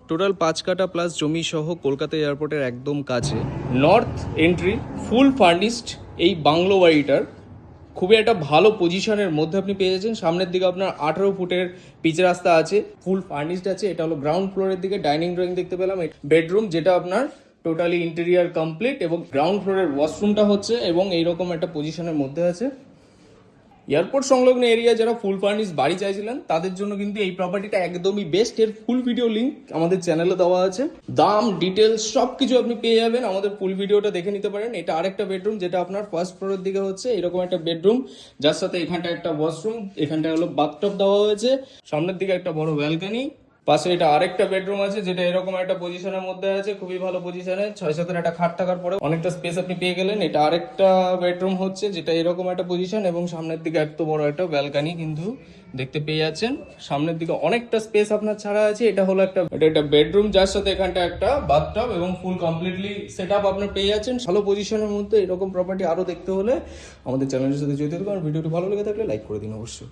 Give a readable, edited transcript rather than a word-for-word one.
Total 5 কাঠা plus জমি সহ কলকাতা এয়ারপোর্টের একদম কাছে নর্থ এন্ট্রি ফুল ফার্নিশড এই বাংলো বাড়িটার খুবই একটা ভালো পজিশনের মধ্যে আপনি পেয়ে যাচ্ছেন। সামনের দিকে আপনার 18 ফুটের পিচ রাস্তা আছে, ফুল ফার্নিশড আছে। এটা হলো গ্রাউন্ড ফ্লোরের দিকে ডাইনিং ড্রয়িং দেখতে পেলাম, বেডরুম যেটা আপনার টোটালি ইন্টেরিয়ার কমপ্লিট, এবং গ্রাউন্ড ফ্লোরের ওয়াশরুমটা হচ্ছে এবং এইরকম একটা পজিশনের মধ্যে আছে। এয়ারপোর্ট সংলগ্ন এরিয়া যারা ফুল ফার্নিশ বাড়ি চাইছিলেন তাদের জন্য কিন্তু এই প্রপার্টিটা একদমই বেস্ট। এর ফুল ভিডিও লিঙ্ক আমাদের চ্যানেলে দেওয়া আছে, দাম ডিটেলস সব কিছু আপনি পেয়ে যাবেন, আমাদের ফুল ভিডিওটা দেখে নিতে পারেন। এটা আরেকটা বেডরুম যেটা আপনার ফার্স্ট ফ্লোরের দিকে হচ্ছে, এরকম একটা বেডরুম যার সাথে এখানটা একটা ওয়াশরুম, এখানটা হলো বাথটব দেওয়া হয়েছে, সামনের দিকে একটা বড় ব্যালকনি, পাশে এটা আরেকটা বেডরুম আছে যেটা এরকম একটা পজিশনের মধ্যে আছে, খুবই ভালো পজিশনে, 6-7 একটা খাট থাকার পরে অনেকটা স্পেস আপনি পেয়ে গেলেন। এটা আরেকটা বেডরুম হচ্ছে যেটা এরকম একটা পজিশন, এবং সামনের দিকে এত বড় একটা ব্যালকনি কিন্তু দেখতে পেয়ে যাচ্ছেন। সামনের দিকে অনেকটা স্পেস আপনার ছাড়া আছে। এটা হলো একটা বেডরুম যার সাথে এখানটা একটা বাথটব এবং ফুল কমপ্লিটলি সেট আপ আপনার পেয়ে যাচ্ছেন। ভালো পজিশনের মধ্যে এরকম প্রপার্টি আরো দেখতে হলে আমাদের চ্যানেলের সাথে জড়িত থাকুন। ভিডিওটি ভালো লেগে থাকলে লাইক করে দিন অবশ্যই।